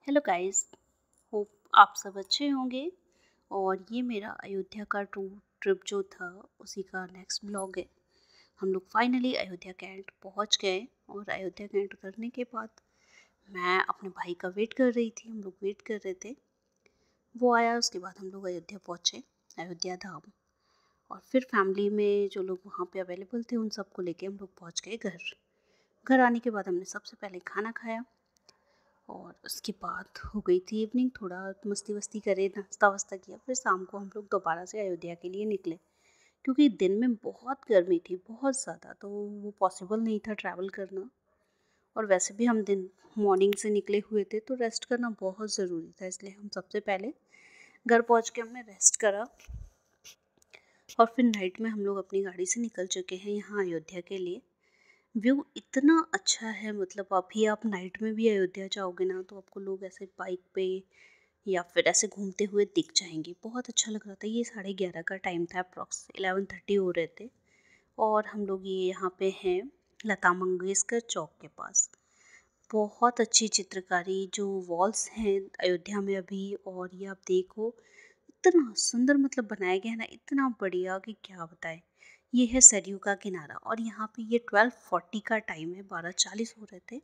Hello guys, hope आप सब अच्छे होंगे। और ये मेरा अयोध्या का ट्रिप जो था उसी का नेक्स्ट ब्लॉग है। हम लोग फाइनली अयोध्या कैंट पहुंच गए और अयोध्या कैंट करने के बाद मैं अपने भाई का वेट कर रही थी। हम लोग वेट कर रहे थे, वो आया, उसके बाद हम लोग अयोध्या पहुँचे, अयोध्या धाम। और फिर फैमिली में जो लोग वहाँ पे अवेलेबल थे उन सबको लेके हम लोग पहुँच गए घर। घर आने के बाद हमने सबसे पहले खाना खाया और उसके बाद हो गई थी इवनिंग, थोड़ा मस्ती वस्ती करे, नाश्ता वास्ता किया। फिर शाम को हम लोग दोबारा से अयोध्या के लिए निकले, क्योंकि दिन में बहुत गर्मी थी, बहुत ज़्यादा, तो वो पॉसिबल नहीं था ट्रैवल करना। और वैसे भी हम दिन मॉर्निंग से निकले हुए थे तो रेस्ट करना बहुत ज़रूरी था, इसलिए हम सबसे पहले घर पहुँच के हमने रेस्ट करा। और फिर नाइट में हम लोग अपनी गाड़ी से निकल चुके हैं यहाँ अयोध्या के लिए। व्यू इतना अच्छा है, मतलब अभी आप नाइट में भी अयोध्या जाओगे ना तो आपको लोग ऐसे बाइक पे या फिर ऐसे घूमते हुए दिख जाएंगे। बहुत अच्छा लग रहा था। ये 11:30 का टाइम था, अप्रॉक्स 11:30 हो रहे थे। और हम लोग ये यहाँ पे हैं लता मंगेशकर चौक के पास। बहुत अच्छी चित्रकारी जो वॉल्स हैं अयोध्या में अभी, और ये आप देखो इतना सुंदर मतलब बनाया गया है ना, इतना बढ़िया कि क्या बताएं। ये है सरयू का किनारा और यहाँ पे ये 12:40 का टाइम है, 12:40 हो रहे थे।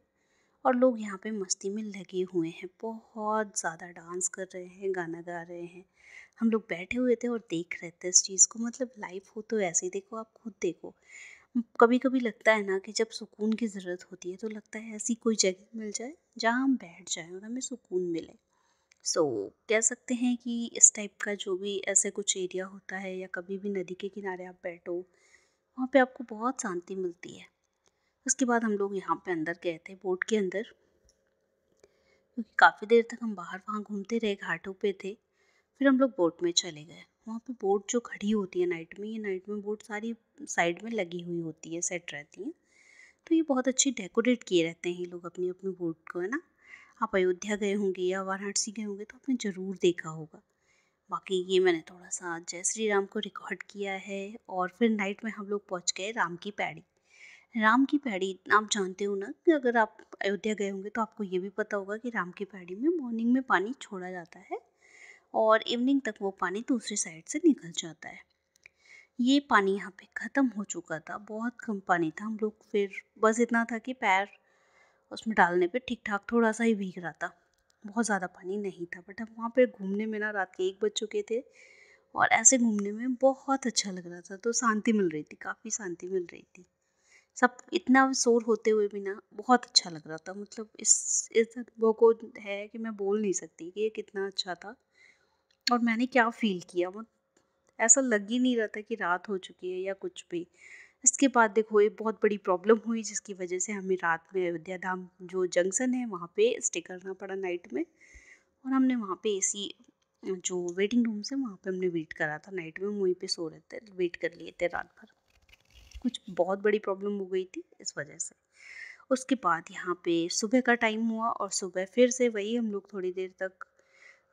और लोग यहाँ पे मस्ती में लगे हुए हैं, बहुत ज़्यादा डांस कर रहे हैं, गाना गा रहे हैं। हम लोग बैठे हुए थे और देख रहे थे इस चीज़ को। मतलब लाइफ हो तो ऐसे ही, देखो आप खुद देखो। कभी कभी लगता है ना कि जब सुकून की ज़रूरत होती है तो लगता है ऐसी कोई जगह मिल जाए जहाँ हम बैठ जाएं और हमें सुकून मिले। कह सकते हैं कि इस टाइप का जो भी ऐसे कुछ एरिया होता है, या कभी भी नदी के किनारे आप बैठो, वहाँ पे आपको बहुत शांति मिलती है। उसके बाद हम लोग यहाँ पे अंदर गए थे, बोट के अंदर, क्योंकि काफ़ी देर तक हम बाहर वहाँ घूमते रहे, घाटों पे थे। फिर हम लोग बोट में चले गए। वहाँ पे बोट जो खड़ी होती है नाइट में, ये नाइट में बोट सारी साइड में लगी हुई होती है, सेट रहती हैं। तो ये बहुत अच्छी डेकोरेट किए रहते हैं ये लोग अपनी अपनी बोट को, है ना। आप अयोध्या गए होंगे या वाराणसी गए होंगे तो आपने ज़रूर देखा होगा। बाकी ये मैंने थोड़ा सा जय श्री राम को रिकॉर्ड किया है। और फिर नाइट में हम लोग पहुँच गए राम की पैड़ी। राम की पैड़ी आप जानते हो ना, कि अगर आप अयोध्या गए होंगे तो आपको ये भी पता होगा कि राम की पैड़ी में मॉर्निंग में पानी छोड़ा जाता है और इवनिंग तक वो पानी दूसरी साइड से निकल जाता है। ये पानी यहाँ पे ख़त्म हो चुका था, बहुत कम पानी था। हम लोग फिर बस इतना था कि पैर उसमें डालने पे ठीक ठाक थोड़ा सा ही भीग रहा था, बहुत ज़्यादा पानी नहीं था। बट अब वहाँ पे घूमने में ना रात के 1 बज चुके थे और ऐसे घूमने में बहुत अच्छा लग रहा था, तो शांति मिल रही थी, काफ़ी शांति मिल रही थी। सब इतना शोर होते हुए भी ना बहुत अच्छा लग रहा था। मतलब इस अनुभव को है कि मैं बोल नहीं सकती कि ये कितना अच्छा था और मैंने क्या फ़ील किया। मतलब ऐसा लग ही नहीं रहा था कि रात हो चुकी है या कुछ भी। इसके बाद देखो एक बहुत बड़ी प्रॉब्लम हुई, जिसकी वजह से हमें रात में अयोध्या धाम जो जंक्शन है वहाँ पे स्टे करना पड़ा नाइट में। और हमने वहाँ पे एसी जो वेटिंग रूम्स है वहाँ पे हमने वेट करा था नाइट में, वहीं पे सो रहे थे, वेट कर लिए थे रात भर। कुछ बहुत बड़ी प्रॉब्लम हो गई थी इस वजह से। उसके बाद यहाँ पे सुबह का टाइम हुआ और सुबह फिर से वही हम लोग थोड़ी देर तक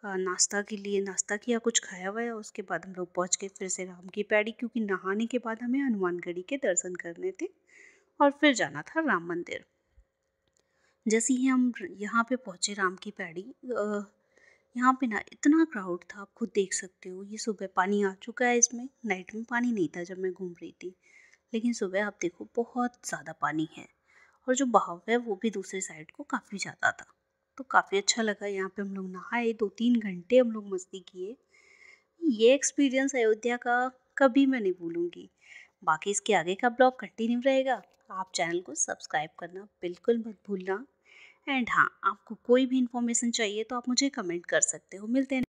नाश्ता के लिए नाश्ता किया, कुछ खाया वाया। उसके बाद हम लोग पहुँच गए फिर से राम की पैड़ी, क्योंकि नहाने के बाद हमें हनुमानगढ़ी के दर्शन करने थे और फिर जाना था राम मंदिर। जैसे ही हम यहाँ पे पहुँचे राम की पैड़ी, यहाँ पे ना इतना क्राउड था, आप खुद देख सकते हो। ये सुबह पानी आ चुका है इसमें, नाइट में पानी नहीं था जब मैं घूम रही थी, लेकिन सुबह आप देखो बहुत ज़्यादा पानी है। और जो बहाव है वो भी दूसरी साइड को काफ़ी ज़्यादा था। तो काफ़ी अच्छा लगा। यहाँ पे हम लोग नहाए, 2-3 घंटे हम लोग मस्ती किए। ये एक्सपीरियंस अयोध्या का कभी मैं नहीं भूलूंगी। बाकी इसके आगे का ब्लॉग कंटिन्यू रहेगा। आप चैनल को सब्सक्राइब करना बिल्कुल मत भूलना। एंड हाँ, आपको कोई भी इन्फॉर्मेशन चाहिए तो आप मुझे कमेंट कर सकते हो। मिलते हैं।